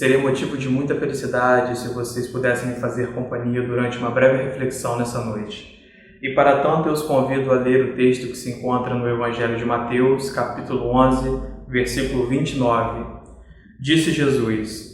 Seria motivo de muita felicidade se vocês pudessem me fazer companhia durante uma breve reflexão nessa noite. E para tanto eu os convido a ler o texto que se encontra no Evangelho de Mateus, capítulo 11, versículo 29. Disse Jesus: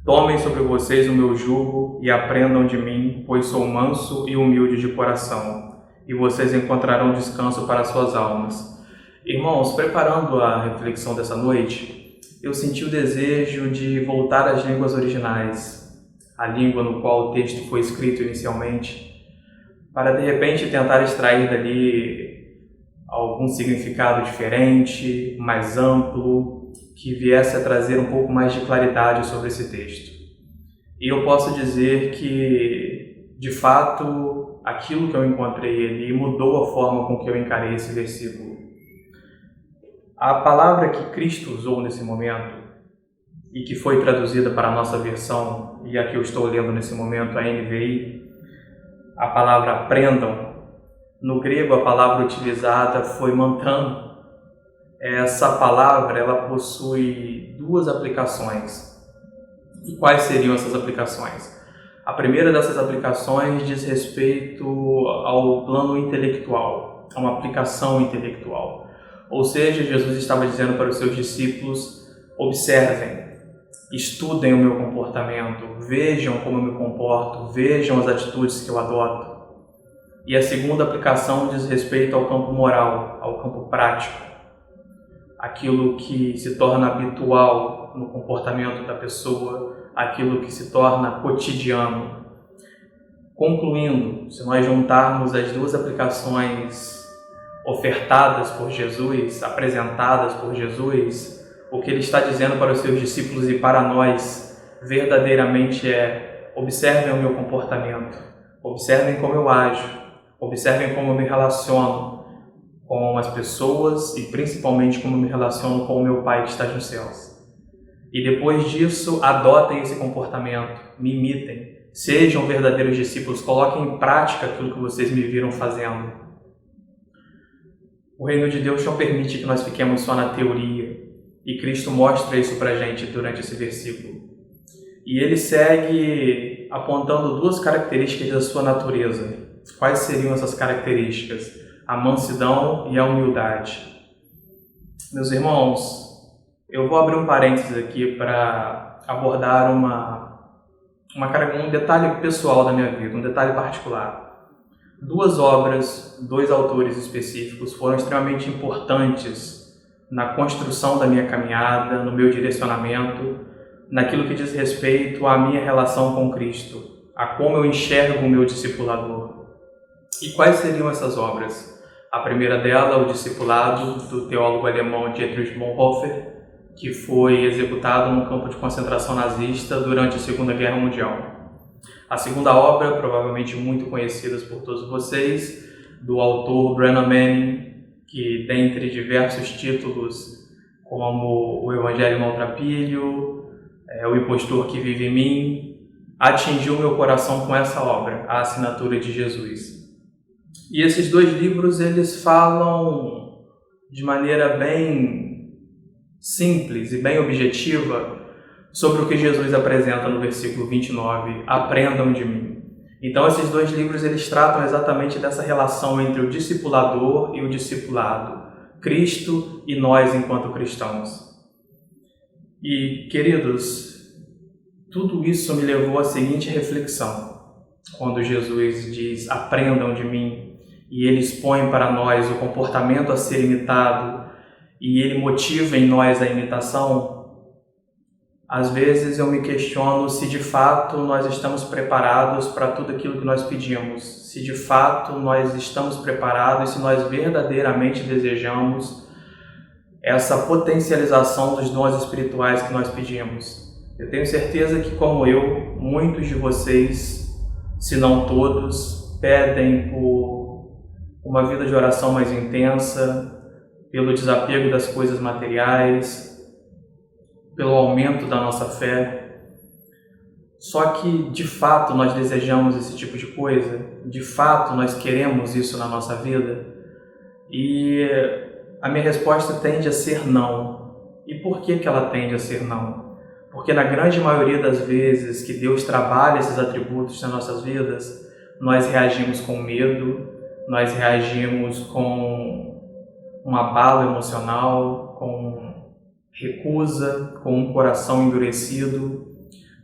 Tomem sobre vocês o meu jugo e aprendam de mim, pois sou manso e humilde de coração, e vocês encontrarão descanso para suas almas. Irmãos, preparando a reflexão dessa noite, eu senti o desejo de voltar às línguas originais, a língua no qual o texto foi escrito inicialmente, para de repente tentar extrair dali algum significado diferente, mais amplo, que viesse a trazer um pouco mais de claridade sobre esse texto. E eu posso dizer que, de fato, aquilo que eu encontrei ali mudou a forma com que eu encarei esse versículo. A palavra que Cristo usou nesse momento e que foi traduzida para a nossa versão, e a que eu estou lendo nesse momento, a NVI, a palavra aprendam, no grego a palavra utilizada foi mantran. Essa palavra ela possui duas aplicações. E quais seriam essas aplicações? A primeira dessas aplicações diz respeito ao plano intelectual, a uma aplicação intelectual. Ou seja, Jesus estava dizendo para os seus discípulos: observem, estudem o meu comportamento, vejam como eu me comporto, vejam as atitudes que eu adoto. E a segunda aplicação diz respeito ao campo moral, ao campo prático, aquilo que se torna habitual no comportamento da pessoa, aquilo que se torna cotidiano. Concluindo, se nós juntarmos as duas aplicações ofertadas por Jesus, apresentadas por Jesus, o que ele está dizendo para os seus discípulos e para nós verdadeiramente é: observem o meu comportamento, observem como eu ajo, observem como eu me relaciono com as pessoas e principalmente como eu me relaciono com o meu Pai que está nos céus. E depois disso, adotem esse comportamento, me imitem, sejam verdadeiros discípulos, coloquem em prática aquilo que vocês me viram fazendo. O reino de Deus não permite que nós fiquemos só na teoria, e Cristo mostra isso para a gente durante esse versículo. E ele segue apontando duas características da sua natureza. Quais seriam essas características? A mansidão e a humildade. Meus irmãos, eu vou abrir um parênteses aqui para abordar um detalhe pessoal da minha vida, um detalhe particular. Duas obras, dois autores específicos foram extremamente importantes na construção da minha caminhada, no meu direcionamento, naquilo que diz respeito à minha relação com Cristo, a como eu enxergo o meu discipulador. E quais seriam essas obras? A primeira dela, o discipulado do teólogo alemão Dietrich Bonhoeffer, que foi executado no campo de concentração nazista durante a Segunda Guerra Mundial. A segunda obra, provavelmente muito conhecida por todos vocês, do autor Brennan Manning, que dentre diversos títulos, como O Evangelho Maltrapilho, O Impostor que Vive em Mim, atingiu meu coração com essa obra, A Assinatura de Jesus. E esses dois livros, eles falam de maneira bem simples e bem objetiva sobre o que Jesus apresenta no versículo 29, aprendam de mim. Então esses dois livros eles tratam exatamente dessa relação entre o discipulador e o discipulado, Cristo e nós enquanto cristãos. E, queridos, tudo isso me levou à seguinte reflexão, quando Jesus diz, aprendam de mim, e ele expõe para nós o comportamento a ser imitado, e ele motiva em nós a imitação. Às vezes eu me questiono se de fato nós estamos preparados para tudo aquilo que nós pedimos, se de fato nós estamos preparados, se nós verdadeiramente desejamos essa potencialização dos dons espirituais que nós pedimos. Eu tenho certeza que, como eu, muitos de vocês, se não todos, pedem por uma vida de oração mais intensa, pelo desapego das coisas materiais, pelo aumento da nossa fé. Só que, de fato, nós desejamos esse tipo de coisa? De fato, nós queremos isso na nossa vida? E a minha resposta tende a ser não. E por que ela tende a ser não? Porque na grande maioria das vezes que Deus trabalha esses atributos nas nossas vidas, nós reagimos com medo, nós reagimos com um abalo emocional, com recusa, com um coração endurecido,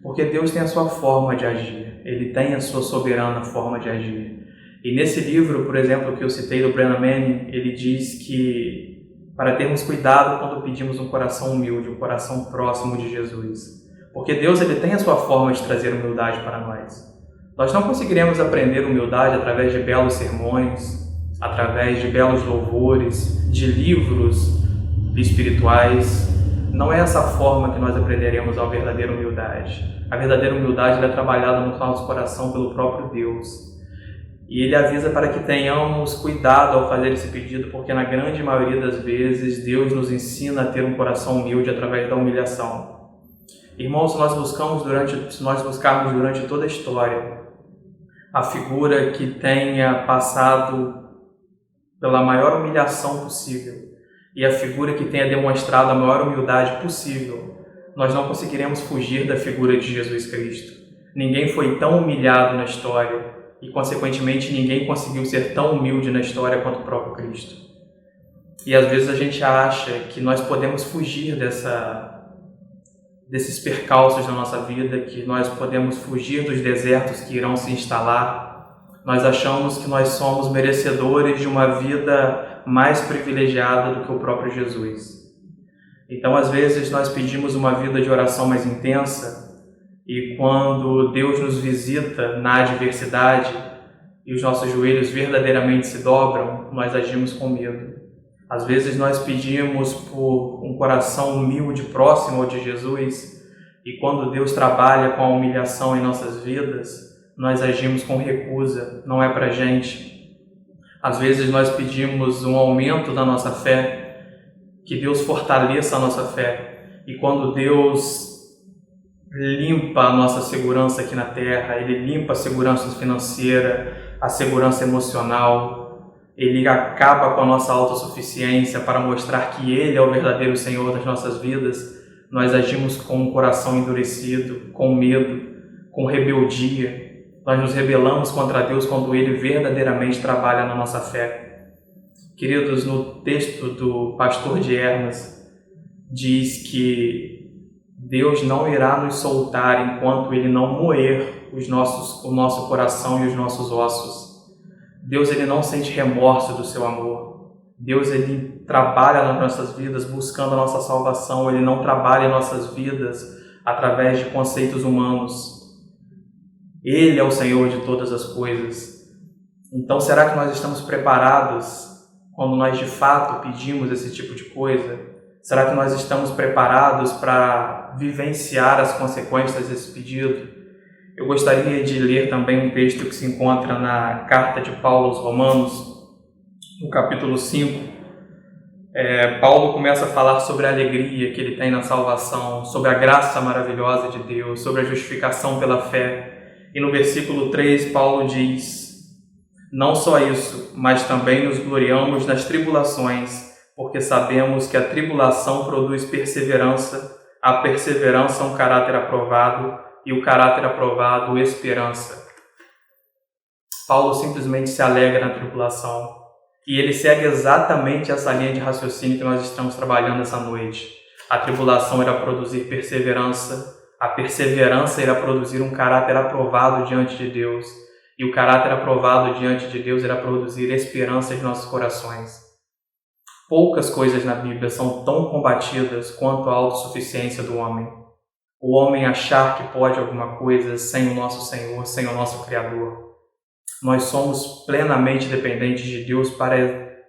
porque Deus tem a sua forma de agir, Ele tem a sua soberana forma de agir. E nesse livro, por exemplo, que eu citei do Brennan Manning, ele diz que para termos cuidado quando pedimos um coração humilde, um coração próximo de Jesus. Porque Deus ele tem a sua forma de trazer humildade para nós. Nós não conseguiremos aprender humildade através de belos sermões, através de belos louvores, de livros espirituais. Não é essa forma que nós aprenderemos a verdadeira humildade. A verdadeira humildade é trabalhada no nosso coração pelo próprio Deus. E Ele avisa para que tenhamos cuidado ao fazer esse pedido, porque na grande maioria das vezes Deus nos ensina a ter um coração humilde através da humilhação. Irmãos, se nós buscarmos durante toda a história a figura que tenha passado pela maior humilhação possível e a figura que tenha demonstrado a maior humildade possível, nós não conseguiremos fugir da figura de Jesus Cristo. Ninguém foi tão humilhado na história e, consequentemente, ninguém conseguiu ser tão humilde na história quanto o próprio Cristo. E às vezes a gente acha que nós podemos fugir desses percalços na nossa vida, que nós podemos fugir dos desertos que irão se instalar. Nós achamos que nós somos merecedores de uma vida mais privilegiada do que o próprio Jesus. Então, às vezes, nós pedimos uma vida de oração mais intensa, e quando Deus nos visita na adversidade e os nossos joelhos verdadeiramente se dobram, nós agimos com medo. Às vezes nós pedimos por um coração humilde próximo ao de Jesus e quando Deus trabalha com a humilhação em nossas vidas, nós agimos com recusa, não é pra gente. Às vezes nós pedimos um aumento da nossa fé, que Deus fortaleça a nossa fé, e quando Deus limpa a nossa segurança aqui na terra, Ele limpa a segurança financeira, a segurança emocional, Ele acaba com a nossa autossuficiência para mostrar que Ele é o verdadeiro Senhor das nossas vidas. Nós agimos com um coração endurecido, com medo, com rebeldia. Nós nos rebelamos contra Deus quando Ele verdadeiramente trabalha na nossa fé. Queridos, no texto do pastor de Hermas, diz que Deus não irá nos soltar enquanto Ele não moer o nosso coração e os nossos ossos. Deus ele não sente remorso do seu amor. Deus ele trabalha nas nossas vidas buscando a nossa salvação. Ele não trabalha em nossas vidas através de conceitos humanos. Ele é o Senhor de todas as coisas. Então, será que nós estamos preparados quando nós de fato pedimos esse tipo de coisa? Será que nós estamos preparados para vivenciar as consequências desse pedido? Eu gostaria de ler também um texto que se encontra na carta de Paulo aos Romanos, no capítulo 5. Paulo começa a falar sobre a alegria que ele tem na salvação, sobre a graça maravilhosa de Deus, sobre a justificação pela fé. E no versículo 3, Paulo diz: não só isso, mas também nos gloriamos nas tribulações, porque sabemos que a tribulação produz perseverança, a perseverança um caráter aprovado, e o caráter aprovado esperança. Paulo simplesmente se alegra na tribulação, e ele segue exatamente essa linha de raciocínio que nós estamos trabalhando essa noite. A tribulação irá produzir perseverança, a perseverança irá produzir um caráter aprovado diante de Deus, e o caráter aprovado diante de Deus irá produzir esperança em nossos corações. Poucas coisas na Bíblia são tão combatidas quanto a autossuficiência do homem. O homem achar que pode alguma coisa sem o nosso Senhor, sem o nosso Criador. Nós somos plenamente dependentes de Deus para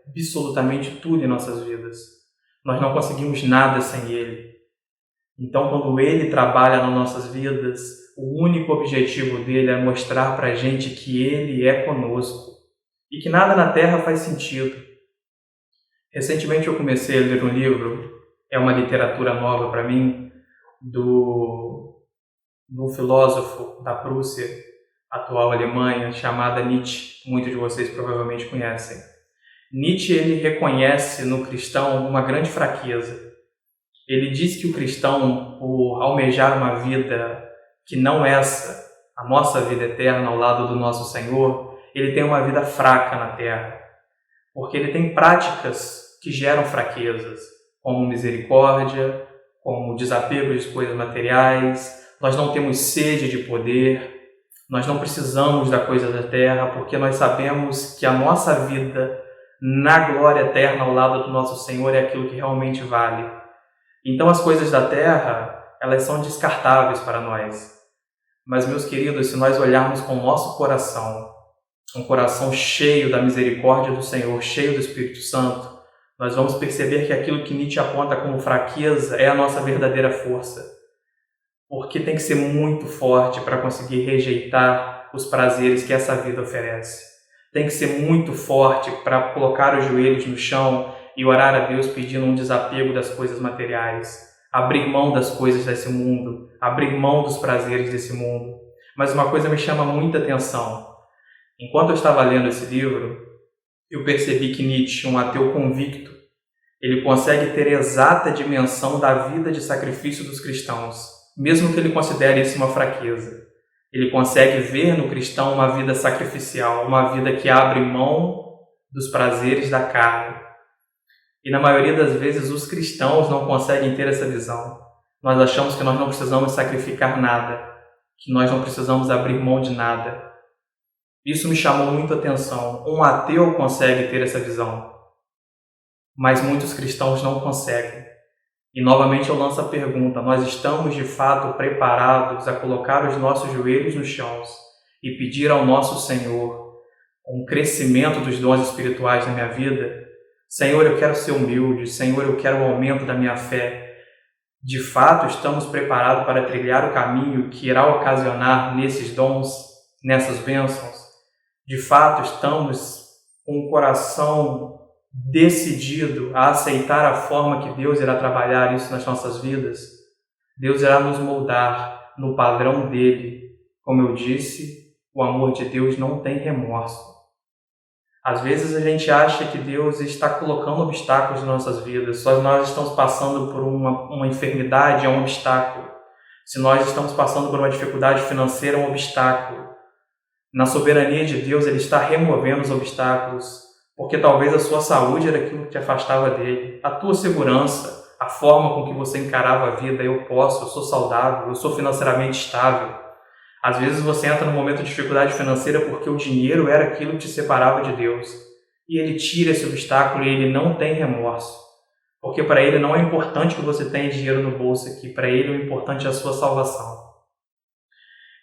absolutamente tudo em nossas vidas. Nós não conseguimos nada sem Ele. Então, quando Ele trabalha nas nossas vidas, o único objetivo dele é mostrar para a gente que Ele é conosco e que nada na Terra faz sentido. Recentemente eu comecei a ler um livro, é uma literatura nova para mim, do filósofo da Prússia, atual Alemanha, chamada Nietzsche. Muitos de vocês provavelmente conhecem. Nietzsche ele reconhece no cristão uma grande fraqueza. Ele diz que o cristão, por almejar uma vida que não essa, a nossa vida eterna ao lado do nosso Senhor, ele tem uma vida fraca na terra, porque ele tem práticas que geram fraquezas, como misericórdia, como desapego de coisas materiais. Nós não temos sede de poder, nós não precisamos da coisa da terra, porque nós sabemos que a nossa vida na glória eterna ao lado do nosso Senhor é aquilo que realmente vale. Então as coisas da terra, elas são descartáveis para nós. Mas, meus queridos, se nós olharmos com o nosso coração, um coração cheio da misericórdia do Senhor, cheio do Espírito Santo, nós vamos perceber que aquilo que Nietzsche aponta como fraqueza é a nossa verdadeira força. Porque tem que ser muito forte para conseguir rejeitar os prazeres que essa vida oferece. Tem que ser muito forte para colocar os joelhos no chão e orar a Deus pedindo um desapego das coisas materiais, abrir mão das coisas desse mundo, abrir mão dos prazeres desse mundo. Mas uma coisa me chama muita atenção. Enquanto eu estava lendo esse livro, eu percebi que Nietzsche, um ateu convicto, ele consegue ter exata dimensão da vida de sacrifício dos cristãos, mesmo que ele considere isso uma fraqueza. Ele consegue ver no cristão uma vida sacrificial, uma vida que abre mão dos prazeres da carne. E na maioria das vezes os cristãos não conseguem ter essa visão. Nós achamos que nós não precisamos sacrificar nada, que nós não precisamos abrir mão de nada. Isso me chamou muito a atenção. Um ateu consegue ter essa visão, mas muitos cristãos não conseguem. E novamente eu lanço a pergunta: nós estamos de fato preparados a colocar os nossos joelhos no chão e pedir ao nosso Senhor um crescimento dos dons espirituais na minha vida? Senhor, eu quero ser humilde. Senhor, eu quero o aumento da minha fé. De fato, estamos preparados para trilhar o caminho que irá ocasionar nesses dons, nessas bênçãos? De fato, estamos com o coração decidido a aceitar a forma que Deus irá trabalhar isso nas nossas vidas? Deus irá nos moldar no padrão dele. Como eu disse, o amor de Deus não tem remorso. Às vezes a gente acha que Deus está colocando obstáculos nas nossas vidas. Se nós estamos passando por uma enfermidade, é um obstáculo. Se nós estamos passando por uma dificuldade financeira, é um obstáculo. Na soberania de Deus, Ele está removendo os obstáculos, porque talvez a sua saúde era aquilo que te afastava dele, a tua segurança, a forma com que você encarava a vida. Eu posso, eu sou saudável, eu sou financeiramente estável. Às vezes você entra num momento de dificuldade financeira porque o dinheiro era aquilo que te separava de Deus. E Ele tira esse obstáculo e Ele não tem remorso. Porque para Ele não é importante que você tenha dinheiro no bolso aqui, para Ele o importante é a sua salvação.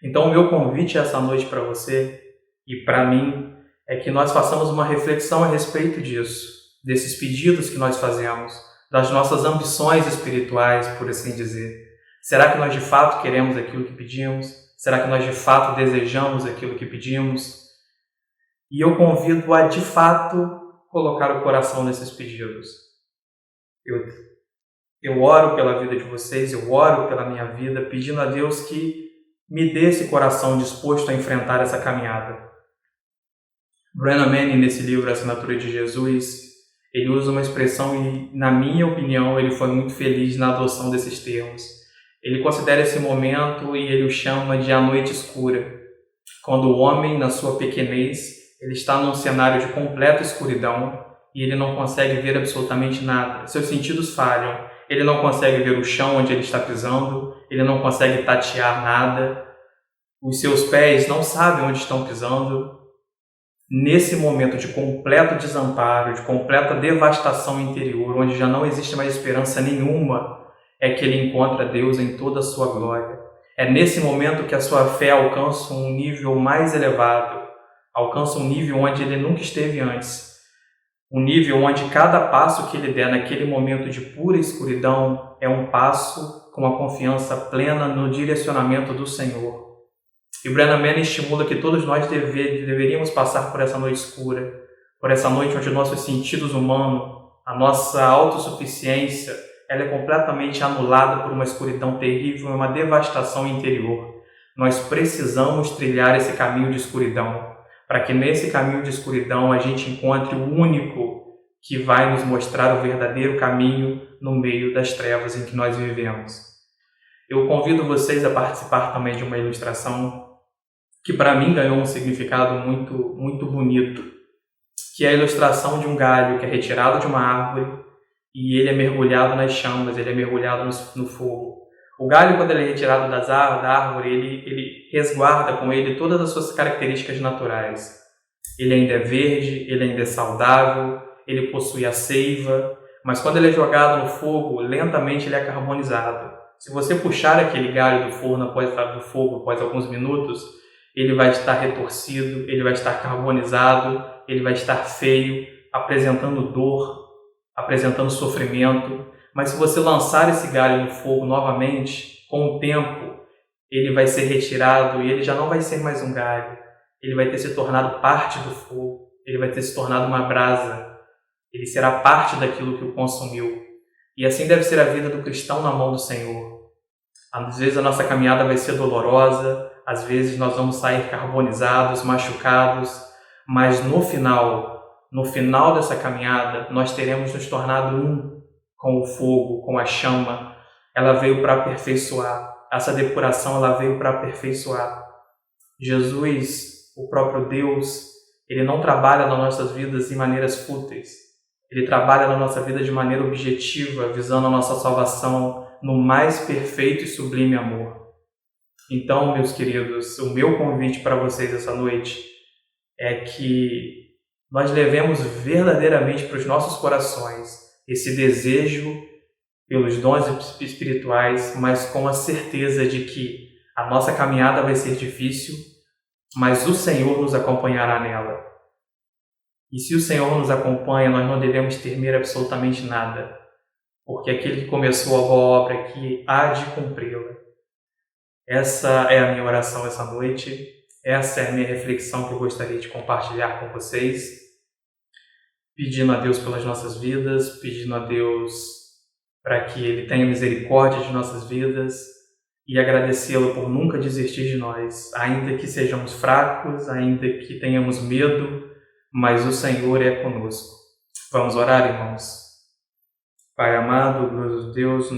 Então o meu convite essa noite para você e para mim é que nós façamos uma reflexão a respeito disso, desses pedidos que nós fazemos, das nossas ambições espirituais, por assim dizer. Será que nós de fato queremos aquilo que pedimos? Será que nós de fato desejamos aquilo que pedimos? E eu convido a de fato colocar o coração nesses pedidos. Eu oro pela vida de vocês, eu oro pela minha vida, pedindo a Deus que me dê esse coração disposto a enfrentar essa caminhada. Brennan Manning, nesse livro A Assinatura de Jesus, ele usa uma expressão e, na minha opinião, ele foi muito feliz na adoção desses termos. Ele considera esse momento e ele o chama de a noite escura, quando o homem, na sua pequenez, ele está num cenário de completa escuridão e ele não consegue ver absolutamente nada. Seus sentidos falham, ele não consegue ver o chão onde ele está pisando, ele não consegue tatear nada, os seus pés não sabem onde estão pisando. Nesse momento de completo desamparo, de completa devastação interior, onde já não existe mais esperança nenhuma, é que ele encontra Deus em toda a sua glória. É nesse momento que a sua fé alcança um nível mais elevado, alcança um nível onde ele nunca esteve antes. Um nível onde cada passo que ele der naquele momento de pura escuridão é um passo com a confiança plena no direcionamento do Senhor. E Brennan Manning estimula que todos nós deveríamos passar por essa noite escura, por essa noite onde nossos sentidos humanos, a nossa autossuficiência, ela é completamente anulada por uma escuridão terrível, uma devastação interior. Nós precisamos trilhar esse caminho de escuridão, para que nesse caminho de escuridão a gente encontre o único que vai nos mostrar o verdadeiro caminho no meio das trevas em que nós vivemos. Eu convido vocês a participar também de uma ilustração que para mim ganhou um significado muito bonito, que é a ilustração de um galho que é retirado de uma árvore e ele é mergulhado nas chamas, ele é mergulhado no fogo. O galho, quando ele é retirado da árvore, ele resguarda com ele todas as suas características naturais. Ele ainda é verde, ele ainda é saudável, ele possui a seiva, mas quando ele é jogado no fogo, lentamente ele é carbonizado. Se você puxar aquele galho do fogo após alguns minutos, ele vai estar retorcido, ele vai estar carbonizado, ele vai estar feio, apresentando dor, apresentando sofrimento. Mas se você lançar esse galho no fogo novamente, com o tempo, ele vai ser retirado e ele já não vai ser mais um galho. Ele vai ter se tornado parte do fogo, ele vai ter se tornado uma brasa, ele será parte daquilo que o consumiu. E assim deve ser a vida do cristão na mão do Senhor. Às vezes a nossa caminhada vai ser dolorosa, às vezes nós vamos sair carbonizados, machucados, mas no final dessa caminhada, nós teremos nos tornado um com o fogo, com a chama. Ela veio para aperfeiçoar. Essa depuração ela veio para aperfeiçoar. Jesus, o próprio Deus, ele não trabalha nas nossas vidas de maneiras fúteis. Ele trabalha na nossa vida de maneira objetiva, visando a nossa salvação no mais perfeito e sublime amor. Então, meus queridos, o meu convite para vocês essa noite é que nós levemos verdadeiramente para os nossos corações esse desejo pelos dons espirituais, mas com a certeza de que a nossa caminhada vai ser difícil, mas o Senhor nos acompanhará nela. E se o Senhor nos acompanha, nós não devemos temer absolutamente nada, porque aquele que começou a boa obra aqui há de cumpri-la. Essa é a minha oração essa noite, essa é a minha reflexão que eu gostaria de compartilhar com vocês, pedindo a Deus pelas nossas vidas, pedindo a Deus para que Ele tenha misericórdia de nossas vidas e agradecê-lo por nunca desistir de nós, ainda que sejamos fracos, ainda que tenhamos medo, mas o Senhor é conosco. Vamos orar, irmãos? Pai amado, glorioso Deus,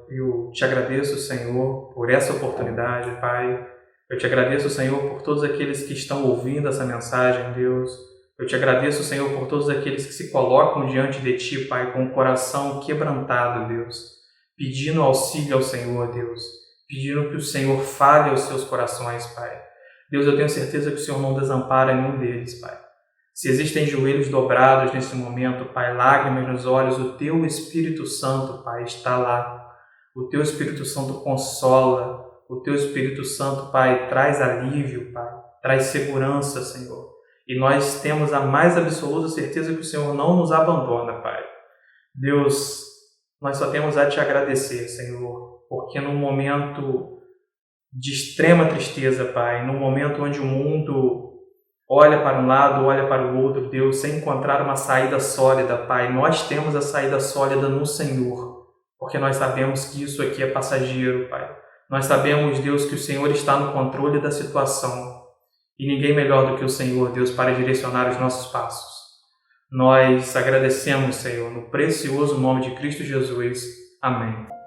eu te agradeço, Senhor, por essa oportunidade, Pai. Eu te agradeço, Senhor, por todos aqueles que estão ouvindo essa mensagem, Deus. Eu te agradeço, Senhor, por todos aqueles que se colocam diante de Ti, Pai, com o coração quebrantado, Deus, pedindo auxílio ao Senhor, Deus, pedindo que o Senhor fale aos seus corações, Pai. Deus, eu tenho certeza que o Senhor não desampara nenhum deles, Pai. Se existem joelhos dobrados nesse momento, Pai, lágrimas nos olhos, o Teu Espírito Santo, Pai, está lá. O Teu Espírito Santo consola, o Teu Espírito Santo, Pai, traz alívio, Pai, traz segurança, Senhor. E nós temos a mais absoluta certeza que o Senhor não nos abandona, Pai. Deus, nós só temos a Te agradecer, Senhor, porque num momento de extrema tristeza, Pai, num momento onde o mundo olha para um lado, olha para o outro, Deus, sem encontrar uma saída sólida, Pai, nós temos a saída sólida no Senhor, porque nós sabemos que isso aqui é passageiro, Pai. Nós sabemos, Deus, que o Senhor está no controle da situação. E ninguém melhor do que o Senhor, Deus, para direcionar os nossos passos. Nós agradecemos, Senhor, no precioso nome de Cristo Jesus. Amém.